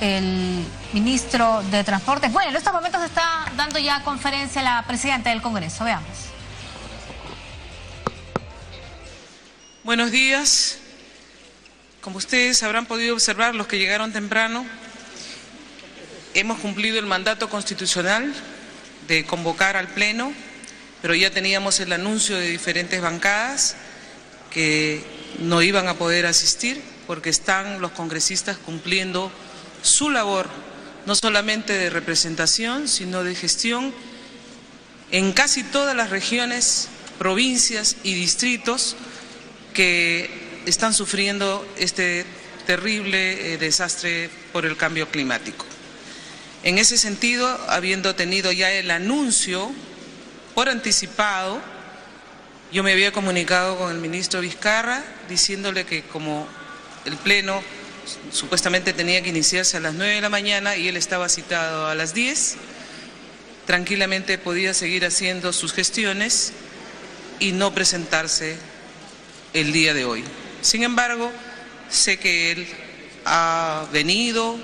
el ministro de Transportes. Bueno, en estos momentos está dando ya conferencia la presidenta del Congreso. Veamos. Buenos días. Como ustedes habrán podido observar, los que llegaron temprano, hemos cumplido el mandato constitucional de convocar al Pleno, pero ya teníamos el anuncio de diferentes bancadas que no iban a poder asistir porque están los congresistas cumpliendo su labor, no solamente de representación, sino de gestión en casi todas las regiones, provincias y distritos que están sufriendo este terrible desastre por el cambio climático. En ese sentido, habiendo tenido ya el anuncio por anticipado, yo me había comunicado con el ministro Vizcarra diciéndole que como el Pleno supuestamente tenía que iniciarse a las 9 de la mañana y él estaba citado a las 10, tranquilamente podía seguir haciendo sus gestiones y no presentarse el día de hoy. Sin embargo, sé que él ha venido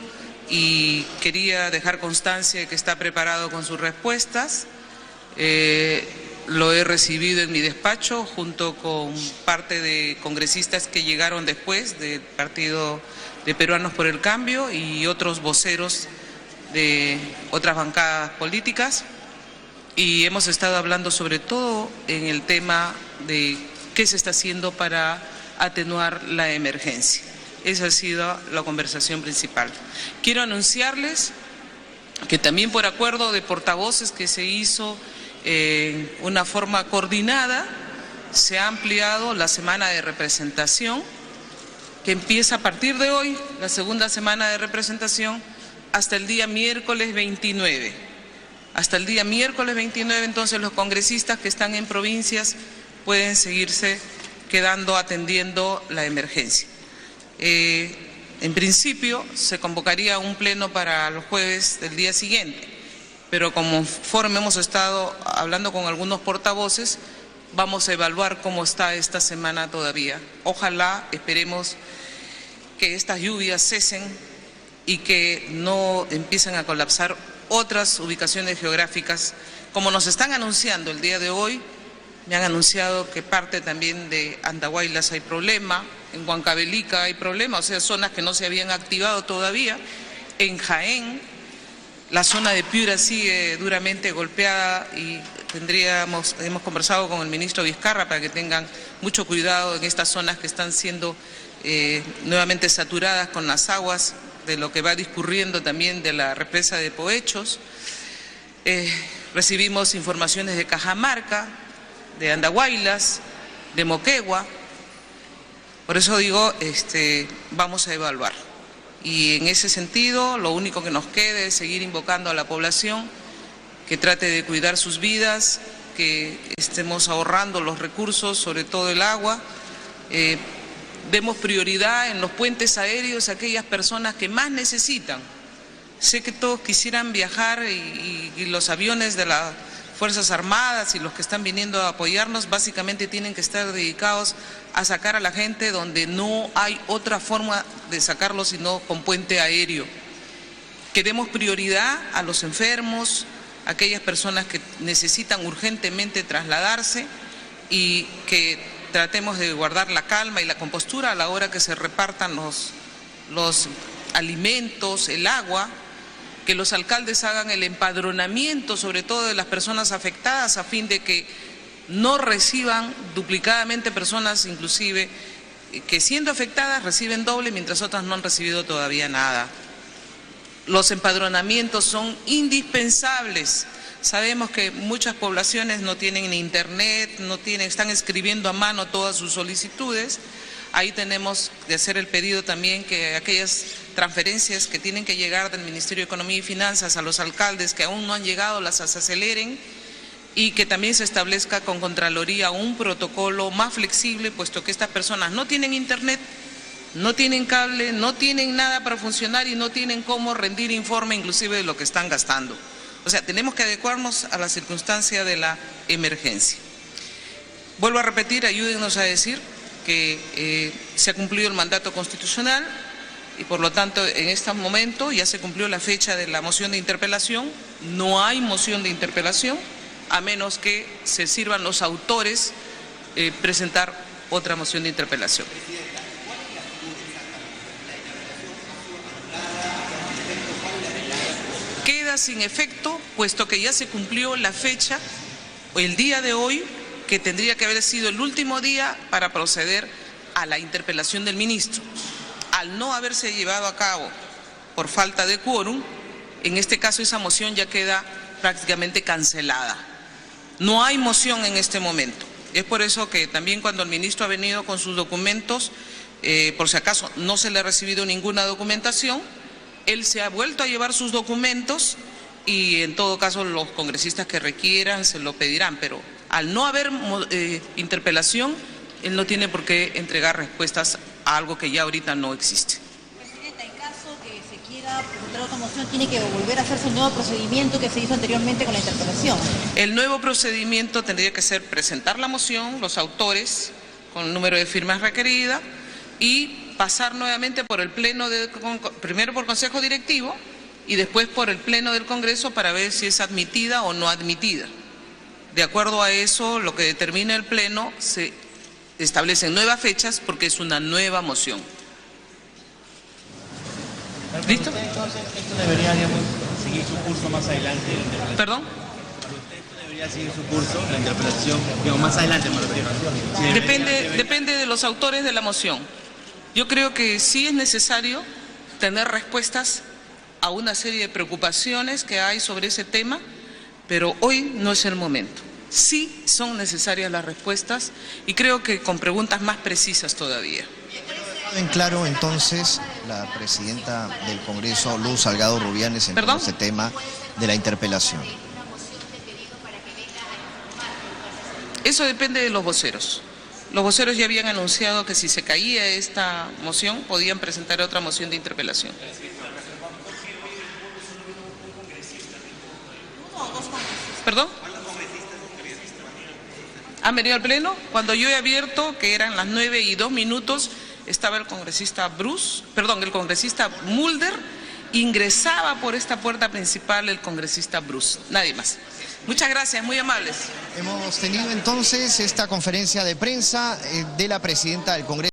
y quería dejar constancia de que está preparado con sus respuestas. Lo he recibido en mi despacho junto con parte de congresistas que llegaron después del Partido de Peruanos por el Cambio y otros voceros de otras bancadas políticas, y hemos estado hablando sobre todo en el tema de qué se está haciendo para atenuar la emergencia. Esa ha sido la conversación principal. Quiero anunciarles que también por acuerdo de portavoces que se hizo en una forma coordinada, se ha ampliado la semana de representación, que empieza a partir de hoy, la segunda semana de representación, hasta el día miércoles 29. Hasta el día miércoles 29, entonces los congresistas que están en provincias pueden seguirse quedando atendiendo la emergencia. En principio se convocaría un pleno para el jueves del día siguiente, pero conforme hemos estado hablando con algunos portavoces, vamos a evaluar cómo está esta semana todavía. Ojalá, esperemos que estas lluvias cesen y que no empiecen a colapsar otras ubicaciones geográficas, como nos están anunciando el día de hoy. Me han anunciado que parte también de Andahuaylas hay problema, en Huancavelica hay problema, o sea, zonas que no se habían activado todavía. En Jaén, la zona de Piura sigue duramente golpeada y hemos conversado con el ministro Vizcarra para que tengan mucho cuidado en estas zonas que están siendo nuevamente saturadas con las aguas de lo que va discurriendo también de la represa de Poechos. Recibimos informaciones de Cajamarca, de Andahuaylas, de Moquegua. Por eso digo, vamos a evaluar. Y en ese sentido, lo único que nos queda es seguir invocando a la población que trate de cuidar sus vidas, que estemos ahorrando los recursos, sobre todo el agua. Demos prioridad en los puentes aéreos a aquellas personas que más necesitan. Sé que todos quisieran viajar y los aviones de las Fuerzas Armadas y los que están viniendo a apoyarnos básicamente tienen que estar dedicados a sacar a la gente donde no hay otra forma de sacarlo sino con puente aéreo. Que demos prioridad a los enfermos, a aquellas personas que necesitan urgentemente trasladarse y que tratemos de guardar la calma y la compostura a la hora que se repartan los alimentos, el agua. Que los alcaldes hagan el empadronamiento, sobre todo de las personas afectadas, a fin de que no reciban duplicadamente personas, inclusive, que siendo afectadas reciben doble, mientras otras no han recibido todavía nada. Los empadronamientos son indispensables. Sabemos que muchas poblaciones no tienen ni internet, están escribiendo a mano todas sus solicitudes. Ahí tenemos de hacer el pedido también que aquellas transferencias que tienen que llegar del Ministerio de Economía y Finanzas a los alcaldes que aún no han llegado las aceleren y que también se establezca con Contraloría un protocolo más flexible, puesto que estas personas no tienen internet, no tienen cable, no tienen nada para funcionar y no tienen cómo rendir informe inclusive de lo que están gastando. O sea, tenemos que adecuarnos a la circunstancia de la emergencia. Vuelvo a repetir, ayúdennos a decir que se ha cumplido el mandato constitucional. y por lo tanto en este momento ya se cumplió la fecha de la moción de interpelación. No hay moción de interpelación, a menos que se sirvan los autores presentar otra moción de interpelación. Queda sin efecto, puesto que ya se cumplió la fecha, el día de hoy, que tendría que haber sido el último día para proceder a la interpelación del ministro. Al no haberse llevado a cabo por falta de quórum, en este caso esa moción ya queda prácticamente cancelada. No hay moción en este momento. Es por eso que también cuando el ministro ha venido con sus documentos, por si acaso no se le ha recibido ninguna documentación, él se ha vuelto a llevar sus documentos y en todo caso los congresistas que requieran se lo pedirán, pero al no haber interpelación, él no tiene por qué entregar respuestas a algo que ya ahorita no existe. Presidenta, en caso que se quiera presentar otra moción, tiene que volver a hacerse el nuevo procedimiento que se hizo anteriormente con la interpelación. El nuevo procedimiento tendría que ser presentar la moción, los autores, con el número de firmas requerida, y pasar nuevamente por el pleno, primero por Consejo Directivo y después por el pleno del Congreso para ver si es admitida o no admitida. De acuerdo a eso, lo que determina el pleno, se establecen nuevas fechas porque es una nueva moción. ¿Listo? Entonces, esto debería, digamos, seguir su curso más adelante. ¿Perdón? Para usted esto debería seguir su curso, la interpretación, digamos, más adelante me refiero. Sí, Depende de los autores de la moción. Yo creo que sí es necesario tener respuestas a una serie de preocupaciones que hay sobre ese tema, pero hoy no es el momento. Sí son necesarias las respuestas y creo que con preguntas más precisas todavía. En claro, entonces, la presidenta del Congreso, Luz Salgado Rubianes, en todo este tema de la interpelación. Eso depende de los voceros. Los voceros ya habían anunciado que si se caía esta moción, podían presentar otra moción de interpelación. ¿Perdón? ¿Han venido al pleno? Cuando yo he abierto, que eran las 9:02, estaba el congresista el congresista Mulder, ingresaba por esta puerta principal el congresista Bruce, nadie más. Muchas gracias, muy amables. Hemos tenido entonces esta conferencia de prensa de la presidenta del Congreso.